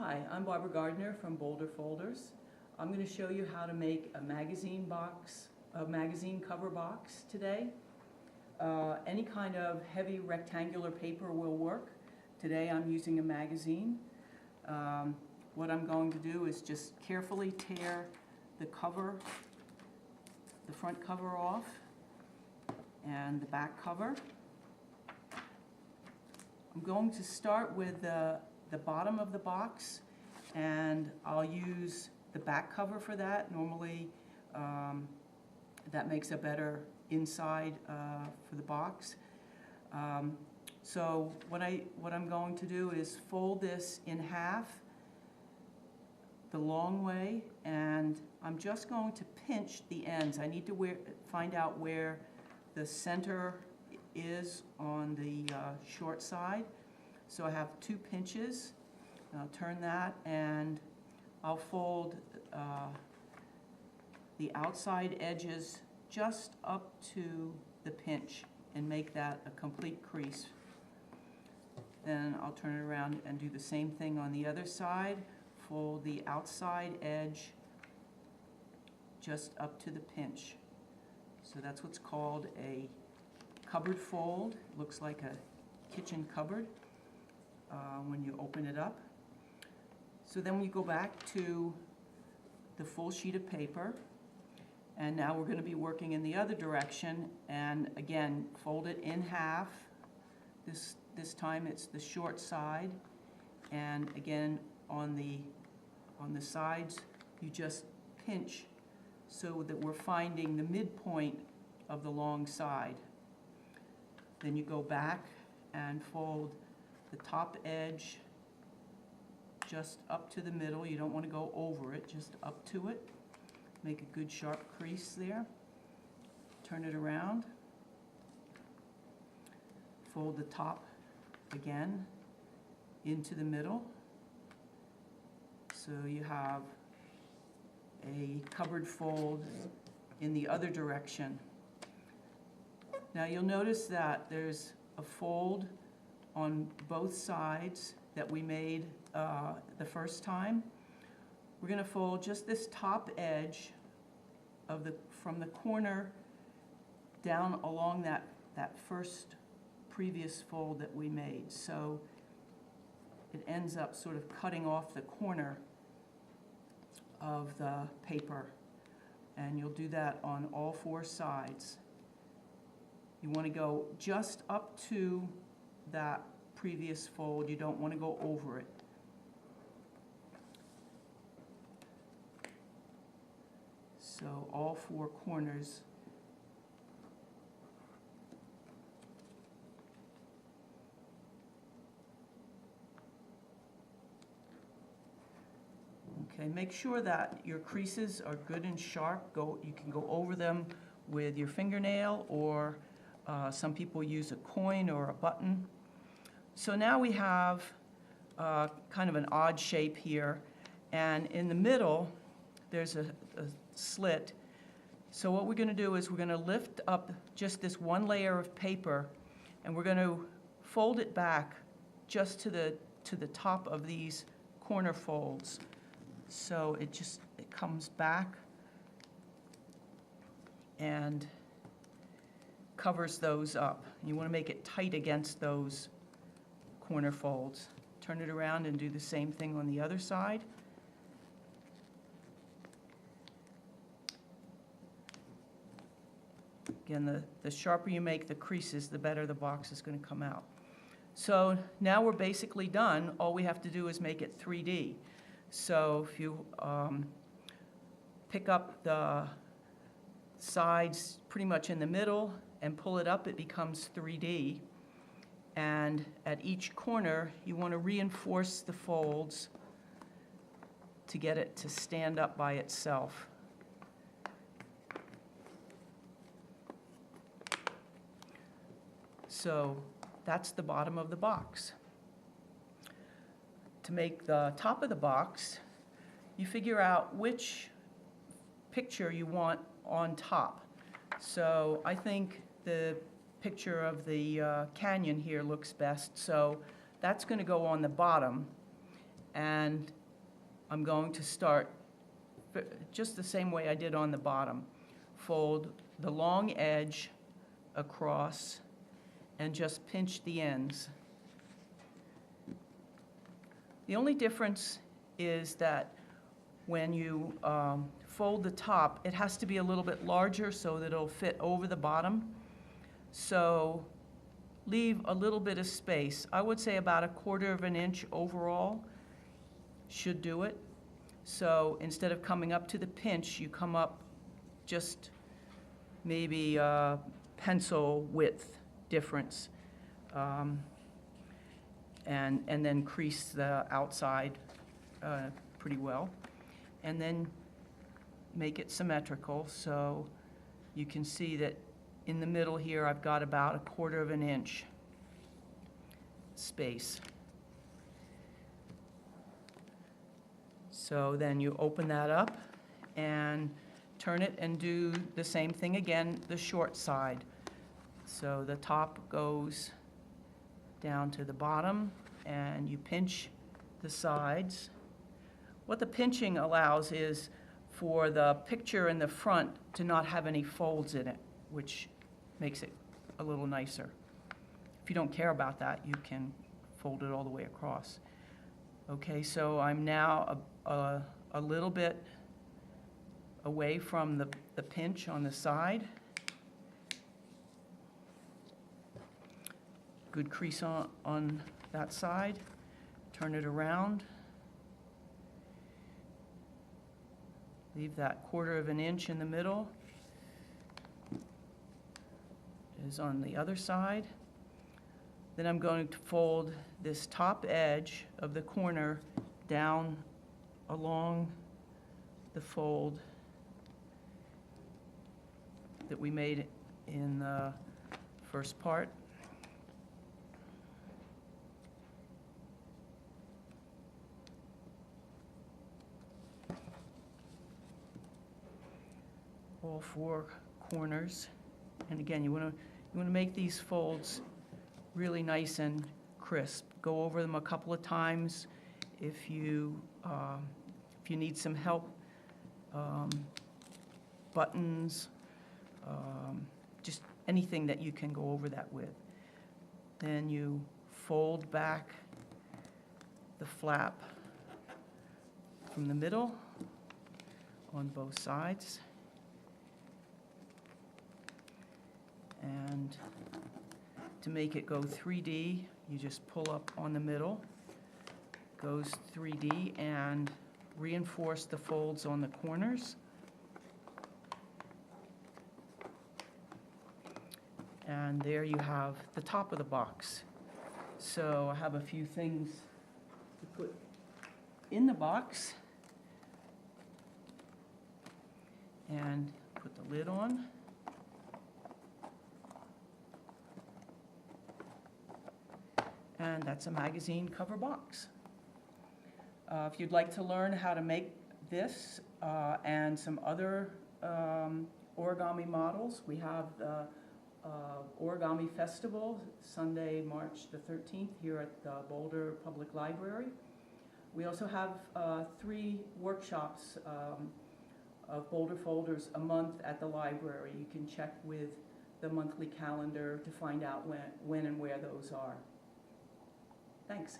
Hi, I'm Barbara Gardner from Boulder Folders. I'm going to show you how to make a magazine cover box today. Any kind of heavy rectangular paper will work. Today I'm using a magazine. What I'm going to do is just carefully tear the front cover off and the back cover. I'm going to start with the bottom of the box, and I'll use the back cover for that. Normally that makes a better inside for the box. So what I'm going to do is fold this in half the long way, and I'm just going to pinch the ends. I need to find out where the center is on the short side. So I have 2 pinches. I'll turn that, and I'll fold the outside edges just up to the pinch and make that a complete crease. Then I'll turn it around and do the same thing on the other side. Fold the outside edge just up to the pinch. So that's what's called a cupboard fold. Looks like a kitchen cupboard when you open it up. So then we go back to the full sheet of paper, and now we're going to be working in the other direction, and again fold it in half. This time it's the short side, and again on the sides you just pinch so that we're finding the midpoint of the long side. Then you go back and fold the top edge just up to the middle. You don't want to go over it, just up to it. Make a good sharp crease there. Turn it around. Fold the top again into the middle. So you have a cupboard fold in the other direction. Now you'll notice that there's a fold on both sides that we made the first time. We're going to fold just this top edge of from the corner down along that first previous fold that we made. So it ends up sort of cutting off the corner of the paper, and you'll do that on all 4 sides. You want to go just up to that previous fold. You don't want to go over it. So all 4 corners. Okay, make sure that your creases are good and sharp. You can go over them with your fingernail, or some people use a coin or a button. So now we have kind of an odd shape here, and in the middle there's a slit. So what we're going to do is we're going to lift up just this one layer of paper, and we're going to fold it back just to the top of these corner folds. So it comes back and covers those up. You want to make it tight against those corner folds. Turn it around and do the same thing on the other side. Again, the sharper you make the creases, the better the box is going to come out. So now we're basically done. All we have to do is make it 3D. So if you pick up the sides pretty much in the middle and pull it up, it becomes 3D. And at each corner, you want to reinforce the folds to get it to stand up by itself. So that's the bottom of the box. To make the top of the box, you figure out which picture you want on top. So I think the picture of the canyon here looks best, so that's going to go on the bottom. and I'm going to start just the same way I did on the bottom. Fold the long edge across and just pinch the ends. The only difference is that when you fold the top, it has to be a little bit larger so that it'll fit over the bottom. So leave a little bit of space. I would say about 1/4 of an inch overall should do it. So instead of coming up to the pinch, you come up just maybe pencil width difference, and then crease the outside pretty well. And then make it symmetrical, so you can see that in the middle here I've got about 1/4 of an inch space. So then you open that up and turn it and do the same thing again, the short side. So the top goes down to the bottom and you pinch the sides. What the pinching allows is for the picture in the front to not have any folds in it, which makes it a little nicer. If you don't care about that, you can fold it all the way across. Okay, so I'm now a little bit away from the pinch on the side. Good crease on that side. Turn it around. Leave that 1/4 of an inch in the middle. Is on the other side. Then I'm going to fold this top edge of the corner down along the fold that we made in the first part. All 4 corners. And again, you want to make these folds really nice and crisp. Go over them a couple of times if you need some help. Buttons, just anything that you can go over that with. Then you fold back the flap from the middle on both sides. And to make it go 3D, you just pull up on the middle, goes 3D, and reinforce the folds on the corners. And there you have the top of the box. So I have a few things to put in the box. And put the lid on. And that's a magazine cover box. If you'd like to learn how to make this and some other origami models, we have the Origami Festival, Sunday, March the 13th, here at the Boulder Public Library. We also have 3 workshops of Boulder Folders a month at the library. You can check with the monthly calendar to find out when and where those are. Thanks.